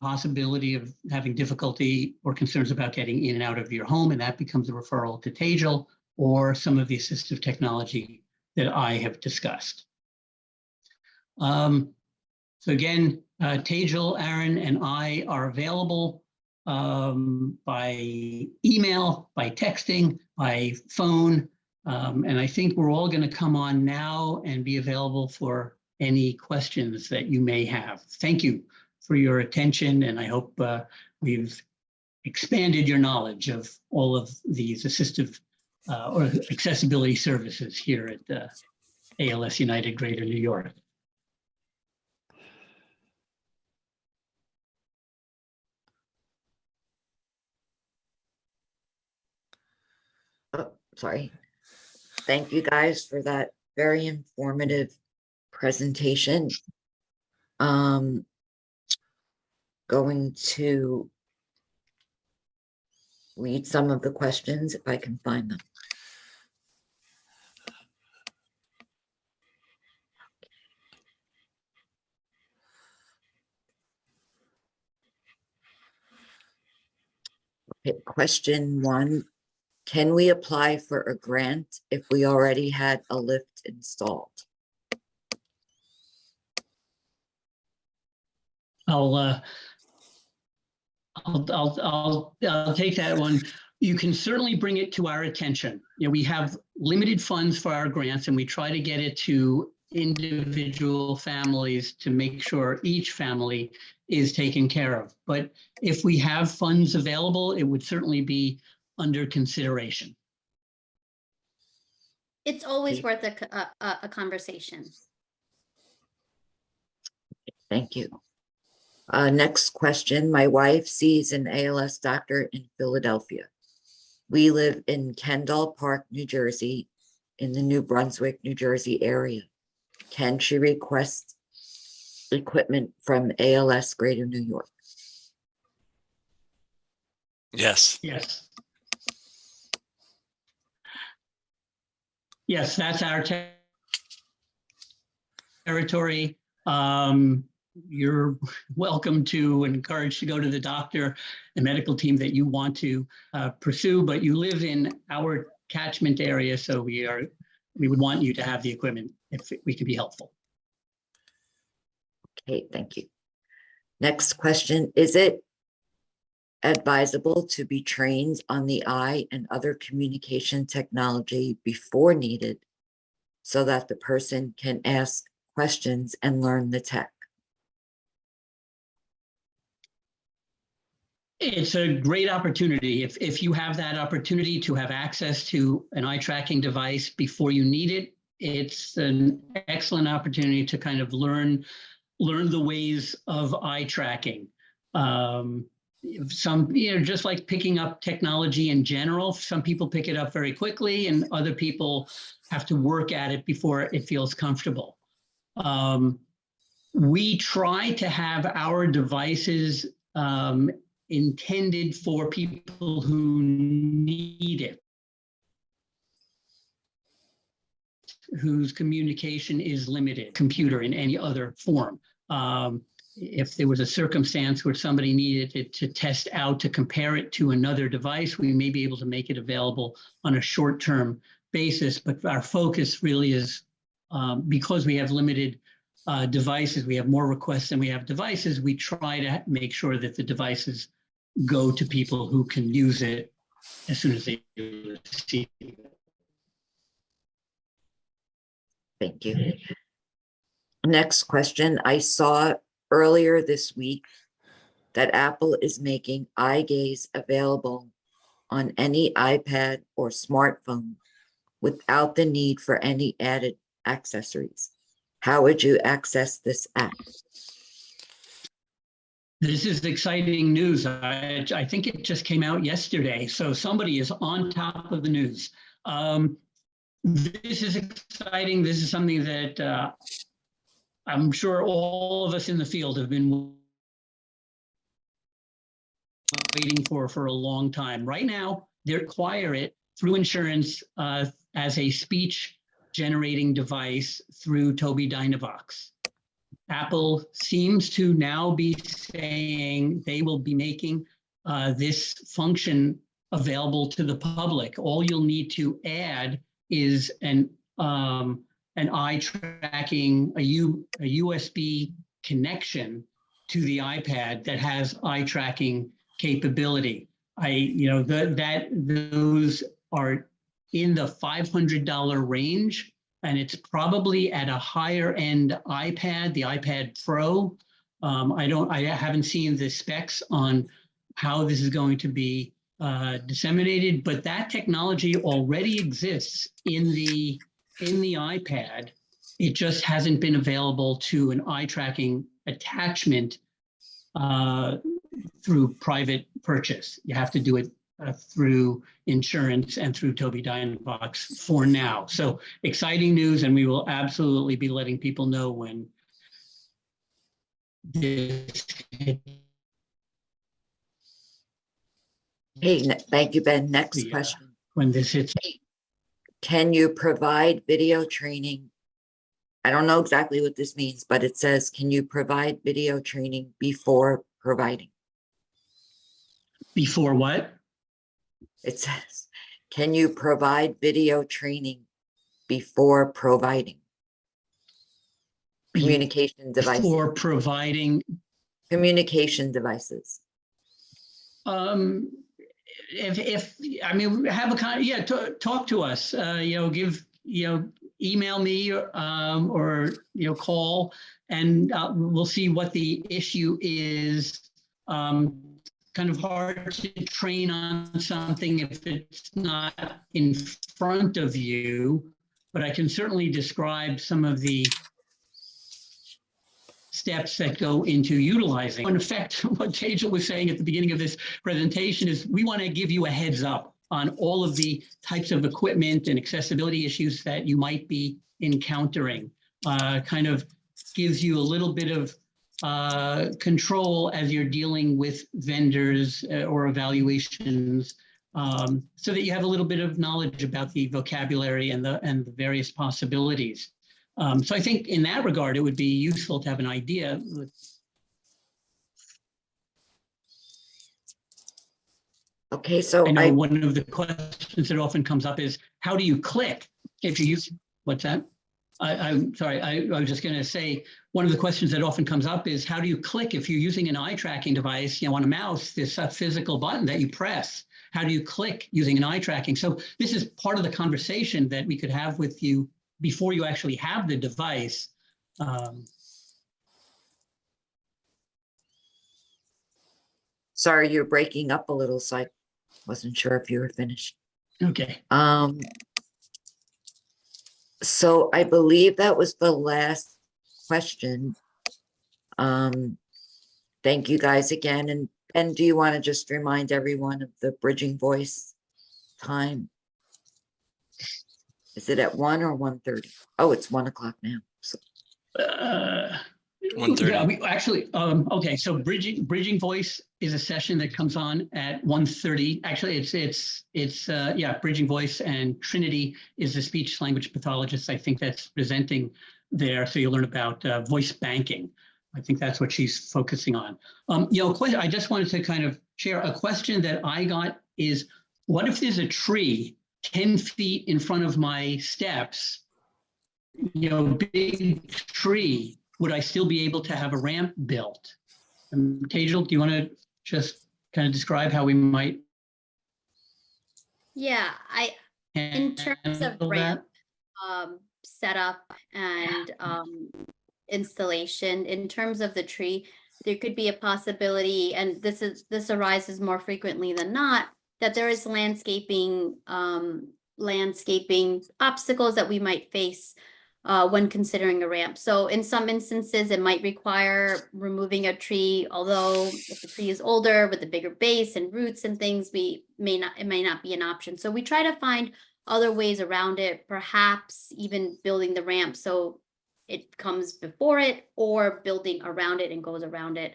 possibility of having difficulty or concerns about getting in and out of your home, and that becomes a referral to Tejal or some of the assistive technology that I have discussed. So again, Tejal, Aaron, and I are available by email, by texting, by phone, and I think we're all going to come on now and be available for any questions that you may have. Thank you for your attention, and I hope we've expanded your knowledge of all of these assistive or accessibility services here at ALS United Greater New York. Oh, sorry. Thank you guys for that very informative presentation. Going to read some of the questions if I can find them. Okay, question 1. Can we apply for a grant if we already had a lift installed? I'll take that one. You can certainly bring it to our attention. You know, we have limited funds for our grants, and we try to get it to individual families to make sure each family is taken care of. But if we have funds available, it would certainly be under consideration. It's always worth a conversation. Thank you. Next question. My wife sees an ALS doctor in Philadelphia. We live in Kendall Park, New Jersey, in the New Brunswick, New Jersey area. Can she request equipment from ALS Greater New York? Yes. Yes. Yes, that's our territory. You're welcome to and encouraged to go to the doctor and medical team that you want to pursue, but you live in our catchment area, so we would want you to have the equipment if we can be helpful. Okay, thank you. Next question. Is it advisable to be trained on the eye and other communication technology before needed so that the person can ask questions and learn the tech? It's a great opportunity. If you have that opportunity to have access to an eye tracking device before you need it, it's an excellent opportunity to kind of learn the ways of eye tracking. Just like picking up technology in general, some people pick it up very quickly and other people have to work at it before it feels comfortable. We try to have our devices intended for people who need it, whose communication is limited, computer in any other form. If there was a circumstance where somebody needed it to test out to compare it to another device, we may be able to make it available on a short-term basis. But our focus really is because we have limited devices, we have more requests than we have devices, we try to make sure that the devices go to people who can use it as soon as they receive it. Thank you. Next question. I saw earlier this week that Apple is making eye gaze available on any iPad or smartphone without the need for any added accessories. How would you access this app? This is exciting news. I think it just came out yesterday, so somebody is on top of the news. This is exciting. This is something that I'm sure all of us in the field have been waiting for a long time. Right now, they require it through insurance as a speech generating device through Tobii Dynavox. Apple seems to now be saying they will be making this function available to the public. All you'll need to add is an eye tracking, a USB connection to the iPad that has eye tracking capability. Those are in the $500 range, and it's probably at a higher end iPad, the iPad Pro. I haven't seen the specs on how this is going to be disseminated, but that technology already exists in the iPad. It just hasn't been available to an eye tracking attachment through private purchase. You have to do it through insurance and through Tobii Dynavox for now. So exciting news, and we will absolutely be letting people know when this. Hey, thank you, Ben. Next question. When this hits. Can you provide video training? I don't know exactly what this means, but it says, can you provide video training before providing? Before what? It says, can you provide video training before providing? Communication devices. Before providing. Communication devices. If I mean, have a talk to us. Email me or call, and we'll see what the issue is. Kind of hard to train on something if it's not in front of you, but I can certainly describe some of the steps that go into utilizing. In effect, what Tejal was saying at the beginning of this presentation is we want to give you a heads up on all of the types of equipment and accessibility issues that you might be encountering. Kind of gives you a little bit of control as you're dealing with vendors or evaluations, so that you have a little bit of knowledge about the vocabulary and the various possibilities. So I think in that regard, it would be useful to have an idea. Okay, so I know one of the questions that often comes up is, how do you click if you use, what's that? I'm sorry, I was just going to say, one of the questions that often comes up is, how do you click if you're using an eye tracking device, on a mouse, this physical button that you press? How do you click using an eye tracking? So this is part of the conversation that we could have with you before you actually have the device. Sorry, you're breaking up a little, so I wasn't sure if you were finished. Okay. So I believe that was the last question. Thank you guys again. And do you want to just remind everyone of the Bridging Voice time? Is it at 1 or 1:30? Oh, it's 1 o'clock now. So. 1:30. Yeah, we actually, okay, so Bridging Voice is a session that comes on at 1:30. Actually, yeah, Bridging Voice, and Trinity is a speech language pathologist. I think that's presenting there. So you'll learn about voice banking. I think that's what she's focusing on. I just wanted to kind of share a question that I got is, what if there's a tree 10 feet in front of my steps, big tree, would I still be able to have a ramp built? Tejal, do you want to just kind of describe how we might Yeah, in terms of handle ramp that? setup and installation, in terms of the tree, there could be a possibility, and this arises more frequently than not, that there is landscaping obstacles that we might face when considering a ramp. So in some instances, it might require removing a tree, although if the tree is older with a bigger base and roots and things, it may not be an option. So we try to find other ways around it, perhaps even building the ramp so it comes before it, or building around it and goes around it,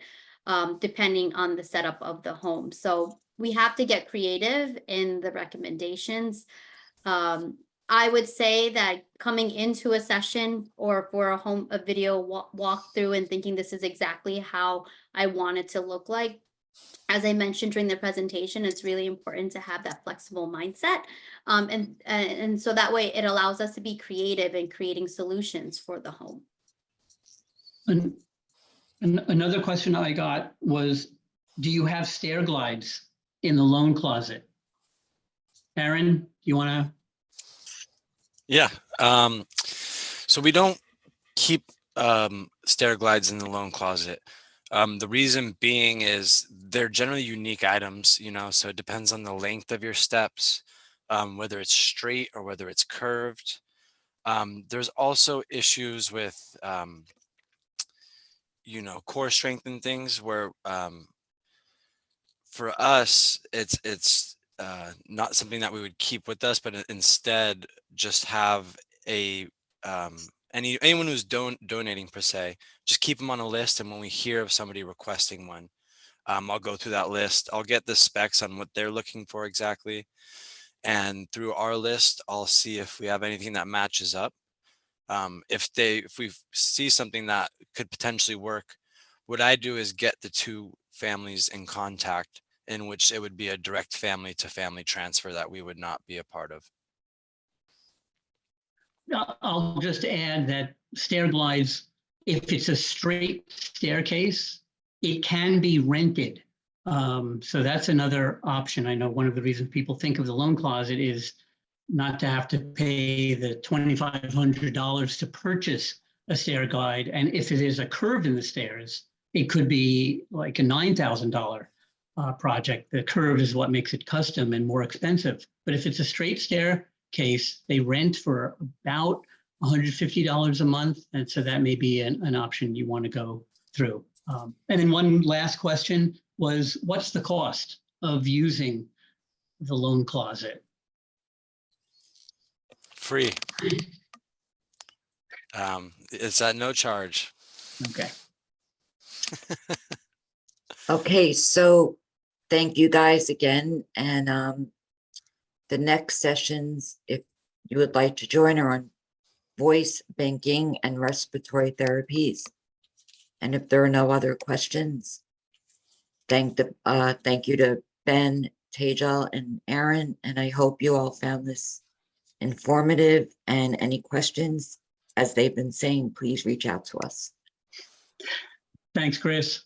depending on the setup of the home. So we have to get creative in the recommendations. I would say that coming into a session or for a video walkthrough and thinking this is exactly how I want it to look like, as I mentioned during the presentation, it's really important to have that flexible mindset. And so that way it allows us to be creative in creating solutions for the home. And another question I got was, do you have stair glides in the loan closet? Aaron, do you want to? Yeah. So we don't keep stair glides in the loan closet. The reason being is they're generally unique items, so it depends on the length of your steps, whether it's straight or whether it's curved. There's also issues with, core strength and things where for us, it's not something that we would keep with us, but instead just have anyone who's donating per se, just keep them on a list. And when we hear of somebody requesting one, I'll go through that list. I'll get the specs on what they're looking for exactly. And through our list, I'll see if we have anything that matches up. If we see something that could potentially work, what I do is get the two families in contact, in which it would be a direct family to family transfer that we would not be a part of. I'll just add that stair glides, if it's a straight staircase, it can be rented. So that's another option. I know one of the reasons people think of the loan closet is not to have to pay the $2,500 to purchase a stair glide. And if it is a curve in the stairs, it could be like a $9,000 project. The curve is what makes it custom and more expensive. But if it's a straight staircase, they rent for about $150 a month. And so that may be an option you want to go through. And then one last question was, what's the cost of using the loan closet? Free. It's at no charge. Okay. Okay, so thank you guys again. And the next sessions, if you would like to join, are on voice banking and respiratory therapies. And if there are no other questions, thank you to Ben, Tejal, and Aaron. And I hope you all found this informative, and any questions, as they've been saying, please reach out to us. Thanks, Chris.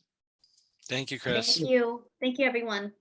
Thank you, Chris. Thank you. Thank you, everyone.